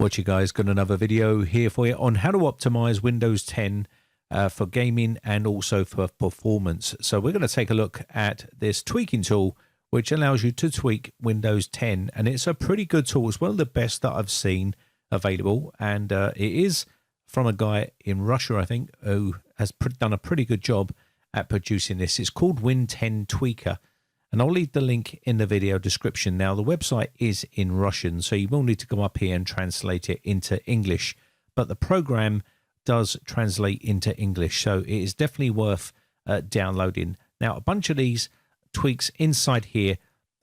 What you guys, got another video here for you on how to optimize Windows 10 for gaming and also for performance. So we're going to take a look at this tweaking tool which allows you to tweak Windows 10, and it's a pretty good tool. It's one of the best that I've seen available, and it is from a guy in Russia, I think, who has done a pretty good job at producing this. It's called Win10 Tweaker, and I'll leave the link in the video description. Now, the website is in Russian, so you will need to go up here and translate it into English, but the program does translate into English, so it is definitely worth downloading. Now, a bunch of these tweaks inside here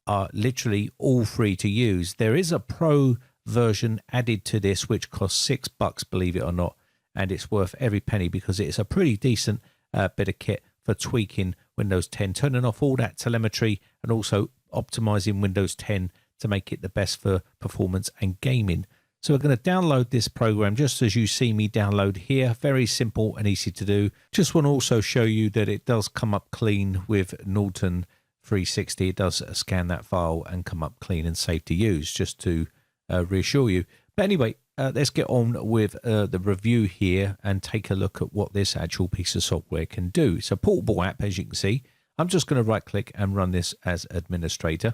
are literally all free to use. There is a pro version added to this which costs $6, believe it or not, and it's worth every penny because it's a pretty decent bit of kit for tweaking Windows 10, turning off all that telemetry and also optimizing Windows 10 to make it the best for performance and gaming. So we're going to download this program just as you see me download here. Very simple and easy to do. Just want to also show you that it does come up clean with Norton 360. It does scan that file and come up clean and safe to use, just to reassure you. But anyway, let's get on with the review here and take a look at what this actual piece of software can do. It's a portable app, as you can see. I'm just going to right click and run this as administrator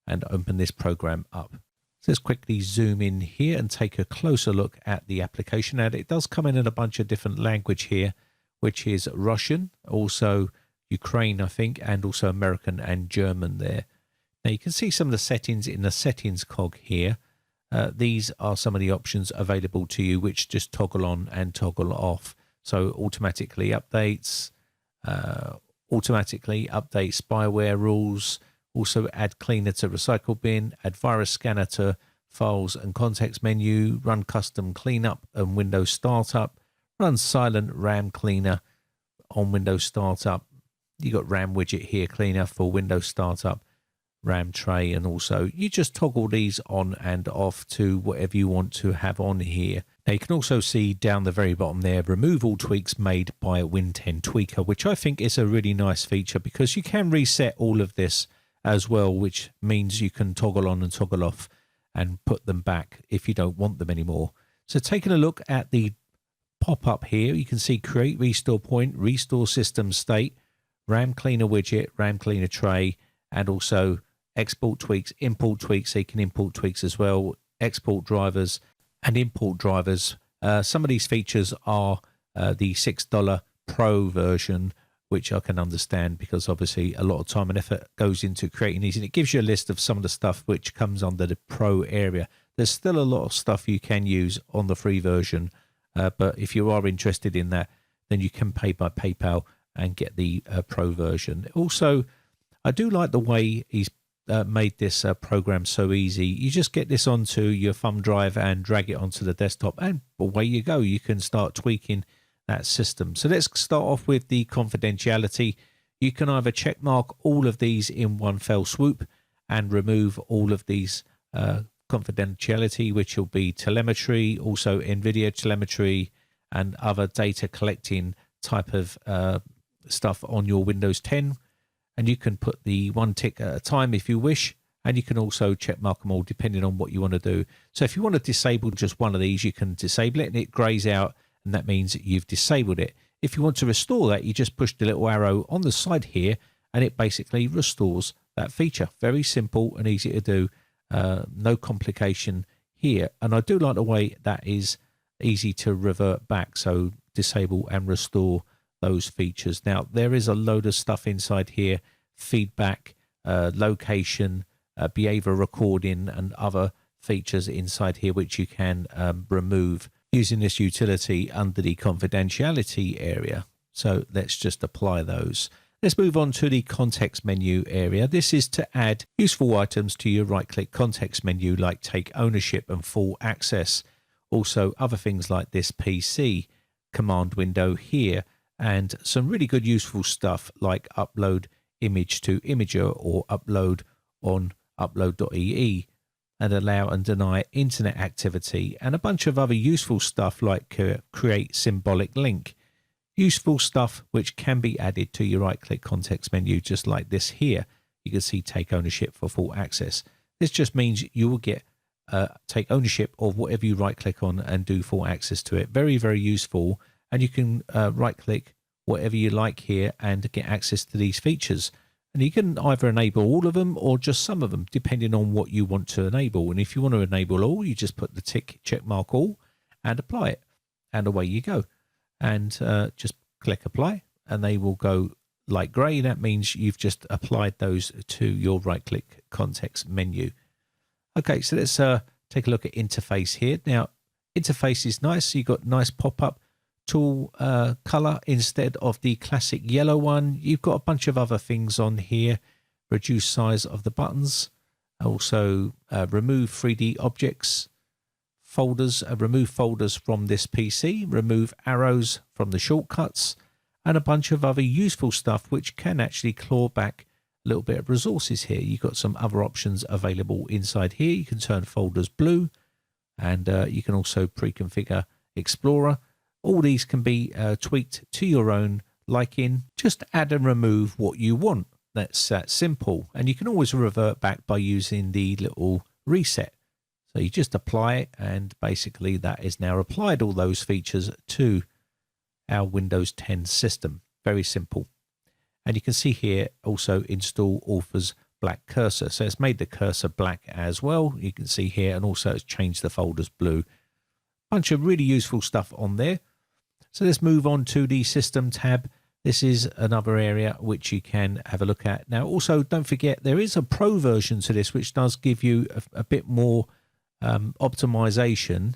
and open this program up. So let's quickly zoom in here and take a closer look at the application. And it does come in a bunch of different language here, which is Russian, also Ukraine, I think, and also American and German there. Now you can see some of the settings in the settings cog here. These are some of the options available to you, which just toggle on and toggle off. So automatically updates, spyware rules, also add cleaner to recycle bin, add virus scanner to files and context menu, run custom cleanup and Windows startup, run silent RAM cleaner on Windows startup. You got RAM widget here, cleaner for Windows startup, RAM tray, and also you just toggle these on and off to whatever you want to have on here. Now you can also see down the very bottom there, remove all tweaks made by Win10 Tweaker, which I think is a really nice feature because you can reset all of this as well, which means you can toggle on and toggle off and put them back if you don't want them anymore. So taking a look at the pop-up here, you can see create restore point, restore system state, RAM cleaner widget, RAM cleaner tray, and also export tweaks, import tweaks, so you can import tweaks as well, export drivers and import drivers. Some of these features are the $6 Pro version, which I can understand because obviously a lot of time and effort goes into creating these, and it gives you a list of some of the stuff which comes under the Pro area. There's still a lot of stuff you can use on the free version, but if you are interested in that, then you can pay by PayPal and get the Pro version. Also, I do like the way he's made this program so easy. You just get this onto your thumb drive and drag it onto the desktop, and away you go. You can start tweaking that system. So let's start off with the confidentiality. You can either check mark all of these in one fell swoop and remove all of these confidentiality, which will be telemetry, also NVIDIA telemetry and other data collecting type of stuff on your Windows 10, and you can put the one tick at a time if you wish, and you can also check mark them all depending on what you want to do. So if you want to disable just one of these, you can disable it and it grays out, and that means you've disabled it. If you want to restore that, you just push the little arrow on the side here and it basically restores that feature. Very simple and easy to do, no complication here. And I do like the way that is easy to revert back, so disable and restore those features. Now there is a load of stuff inside here, feedback, location, behavior recording and other features inside here which you can remove using this utility under the confidentiality area. So let's just apply those. Let's move on to the context menu area. This is to add useful items to your right click context menu, like take ownership and full access. Also other things like this PC command window here, and some really good useful stuff like upload image to Imager or upload on upload.ee, and allow and deny internet activity, and a bunch of other useful stuff like create symbolic link. Useful stuff which can be added to your right click context menu, just like this here. You can see take ownership for full access. This just means you will get take ownership of whatever you right click on and do full access to it. Very, very useful. And you can right click whatever you like here and get access to these features. And you can either enable all of them or just some of them, depending on what you want to enable. And if you want to enable all, you just put the tick, check mark all, and apply it. And away you go. And just click apply, and they will go light grey. That means you've just applied those to your right-click context menu. Okay, so let's take a look at interface here. Now, interface is nice. So you've got nice pop-up tool color instead of the classic yellow one. You've got a bunch of other things on here. Reduce size of the buttons. Also, remove 3D objects. Folders, remove folders from this PC. Remove arrows from the shortcuts. And a bunch of other useful stuff which can actually claw back a little bit of resources here. You've got some other options available inside here. You can turn folders blue, and you can also pre-configure Explorer. All these can be tweaked to your own liking. Just add and remove what you want. That's that simple. And you can always revert back by using the little reset. So you just apply it, and basically that is now applied all those features to our Windows 10 system. Very simple. And you can see here also install author's black cursor. So it's made the cursor black as well. You can see here, and also it's changed the folders blue. Bunch of really useful stuff on there. So let's move on to the system tab. This is another area which you can have a look at. Now, also don't forget there is a pro version to this, which does give you a bit more optimization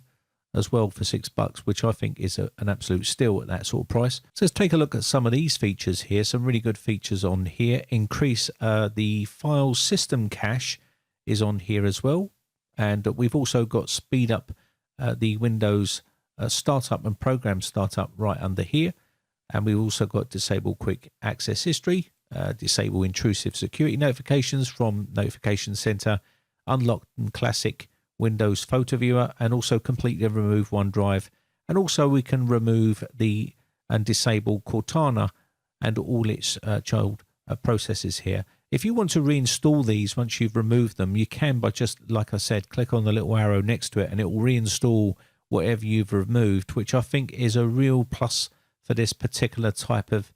as well for $6, which I think is an absolute steal at that sort of price. So let's take a look at some of these features here. Some really good features on here. Increase the file system cache is on here as well. And we've also got speed up the Windows startup and program startup right under here. And we've also got disable quick access history, disable intrusive security notifications from Notification Center, unlock classic Windows photo viewer, and also completely remove OneDrive. And also we can remove and disable Cortana and all its child processes here. If you want to reinstall these once you've removed them, you can by just, like I said, click on the little arrow next to it, and it will reinstall whatever you've removed, which I think is a real plus for this particular type of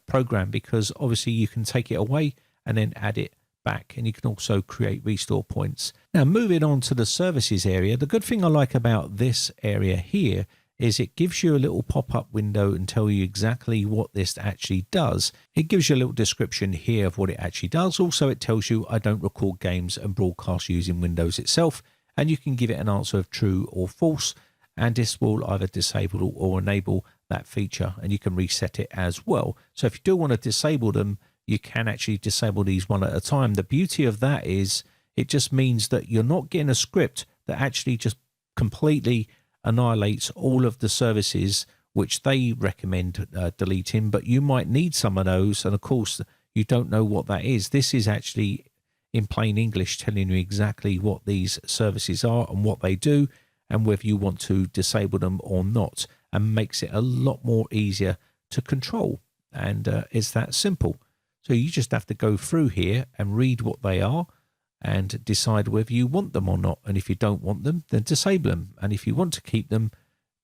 program, because obviously you can take it away and then add it back, and you can also create restore points. Now, moving on to the services area, the good thing I like about this area here is it gives you a little pop-up window and tell you exactly what this actually does. It gives you a little description here of what it actually does. Also, it tells you I don't record games and broadcast using Windows itself, and you can give it an answer of true or false, and this will either disable or enable that feature, and you can reset it as well. So if you do want to disable them, you can actually disable these one at a time. The beauty of that is it just means that you're not getting a script that actually just completely annihilates all of the services which they recommend deleting, but you might need some of those, and of course you don't know what that is. This is actually in plain English telling you exactly what these services are and what they do, and whether you want to disable them or not, and makes it a lot more easier to control. And it's that simple. So you just have to go through here and read what they are and decide whether you want them or not. And if you don't want them, then disable them. And if you want to keep them,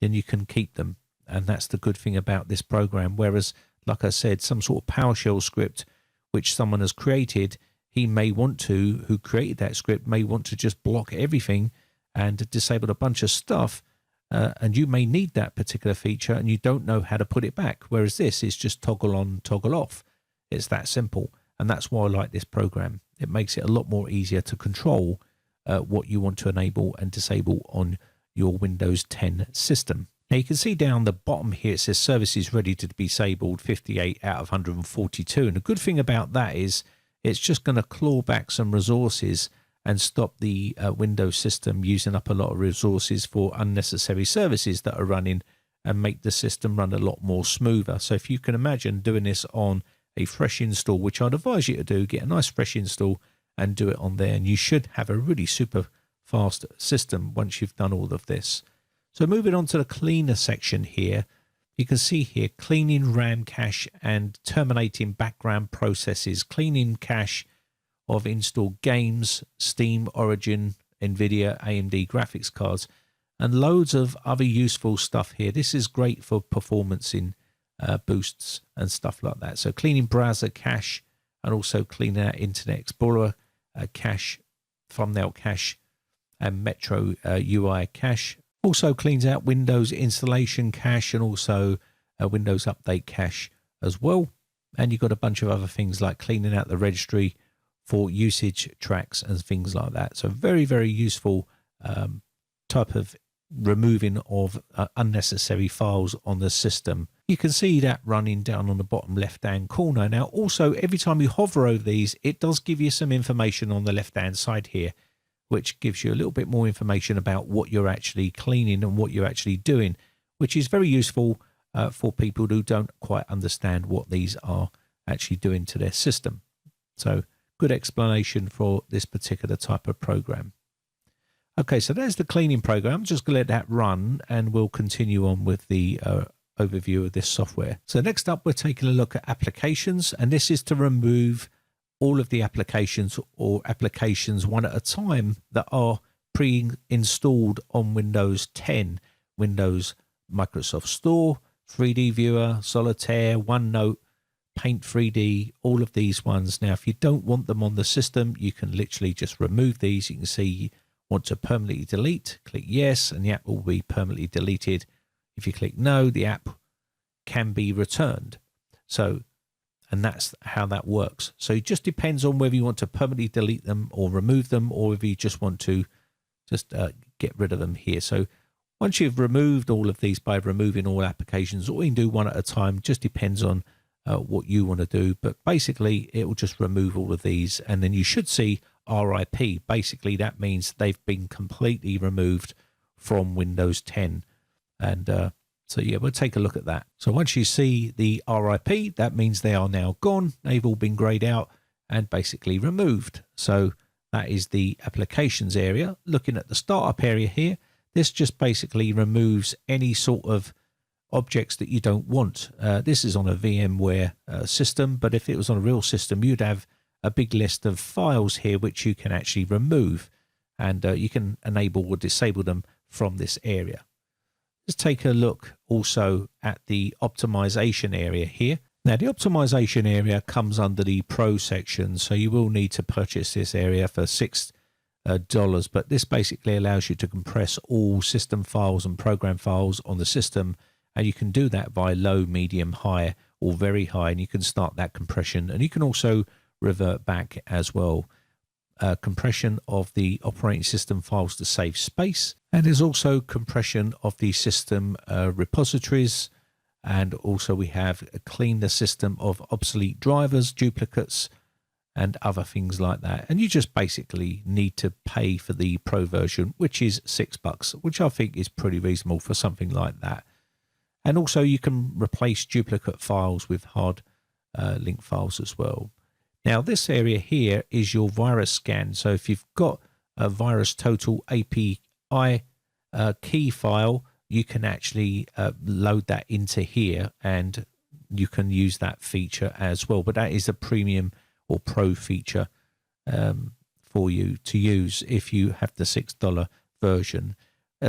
then you can keep them. And that's the good thing about this program. Whereas, like I said, some sort of PowerShell script which someone has created, he may want to, who created that script, may want to just block everything and disable a bunch of stuff. And you may need that particular feature and you don't know how to put it back. Whereas this is just toggle on, toggle off. It's that simple. And that's why I like this program. It makes it a lot more easier to control what you want to enable and disable on your Windows 10 system. Now you can see down the bottom here, it says services ready to be disabled, 58 out of 142. And the good thing about that is it's just going to claw back some resources and stop the Windows system using up a lot of resources for unnecessary services that are running, and make the system run a lot more smoother. So if you can imagine doing this on a fresh install, which I'd advise you to do, get a nice fresh install and do it on there, and you should have a really super fast system once you've done all of this. So moving on to the cleaner section here, you can see here cleaning RAM cache and terminating background processes, cleaning cache of installed games, Steam, Origin, NVIDIA, AMD graphics cards, and loads of other useful stuff here. This is great for performance in boosts and stuff like that. So cleaning browser cache, and also cleaning out Internet Explorer cache, thumbnail cache, and Metro UI cache. Also cleans out Windows installation cache, and also Windows update cache as well. And you've got a bunch of other things like cleaning out the registry for usage tracks and things like that. So very, very useful type of removing of unnecessary files on the system. You can see that running down on the bottom left hand corner. Now also, every time you hover over these, it does give you some information on the left hand side here, which gives you a little bit more information about what you're actually cleaning and what you're actually doing, which is very useful for people who don't quite understand what these are actually doing to their system. So good explanation for this particular type of program. Okay, so there's the cleaning program. I'm just going to let that run, and we'll continue on with the overview of this software. So next up, we're taking a look at applications, and this is to remove all of the applications or applications one at a time that are pre-installed on Windows 10, Windows Microsoft Store, 3D Viewer, Solitaire, OneNote, Paint 3D, all of these ones. Now, if you don't want them on the system, you can literally just remove these. You can see you want to permanently delete, click yes, and the app will be permanently deleted. If you click no, the app can be returned. So, and that's how that works. So it just depends on whether you want to permanently delete them or remove them, or if you just want to just get rid of them here. So once you've removed all of these by removing all applications, or you can do one at a time, just depends on what you want to do. But basically, it will just remove all of these, and then you should see RIP. Basically, that means they've been completely removed from Windows 10. And so, yeah, we'll take a look at that. So once you see the RIP, that means they are now gone. They've all been grayed out and basically removed. So that is the applications area. Looking at the startup area here, this just basically removes any sort of objects that you don't want. This is on a VMware system, but if it was on a real system, you'd have a big list of files here which you can actually remove, and you can enable or disable them from this area. Let's take a look also at the optimization area here. Now, the optimization area comes under the Pro section, so you will need to purchase this area for $6, but this basically allows you to compress all system files and program files on the system, and you can do that by low, medium, high, or very high, and you can start that compression, and you can also revert back as well. Compression of the operating system files to save space, and there's also compression of the system repositories, and also we have clean the system of obsolete drivers, duplicates, and other things like that. And you just basically need to pay for the Pro version, which is $6, which I think is pretty reasonable for something like that. And also you can replace duplicate files with hard link files as well. Now, this area here is your virus scan. So if you've got a virus total API key file, you can actually load that into here, and you can use that feature as well. But that is a premium or pro feature for you to use if you have the $6 version.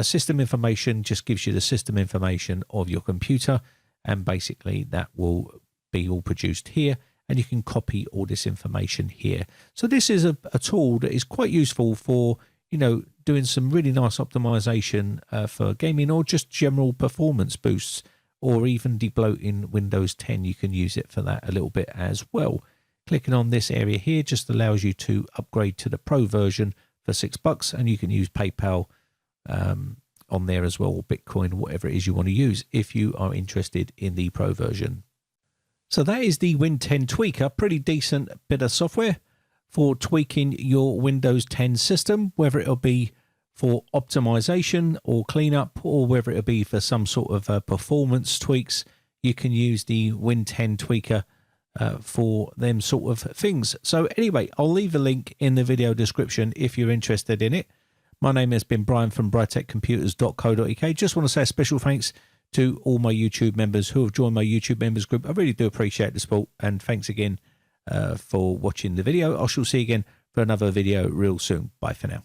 System information just gives you the system information of your computer, and basically that will be all produced here, and you can copy all this information here. So this is a tool that is quite useful for, you know, doing some really nice optimization for gaming, or just general performance boosts, or even debloating Windows 10. You can use it for that a little bit as well. Clicking on this area here just allows you to upgrade to the Pro version for $6, and you can use PayPal on there as well, or Bitcoin, whatever it is you want to use if you are interested in the Pro version. So that is the Win 10 Tweaker. Pretty decent bit of software for tweaking your Windows 10 system, whether it'll be for optimization or cleanup, or whether it'll be for some sort of performance tweaks. You can use the Win 10 Tweaker for them sort of things. So anyway, I'll leave a link in the video description if you're interested in it. My name has been Brian from briteccomputers.co.uk. Just want to say a special thanks to all my YouTube members who have joined my YouTube members group. I really do appreciate the support, and thanks again for watching the video. I shall see you again for another video real soon. Bye for now.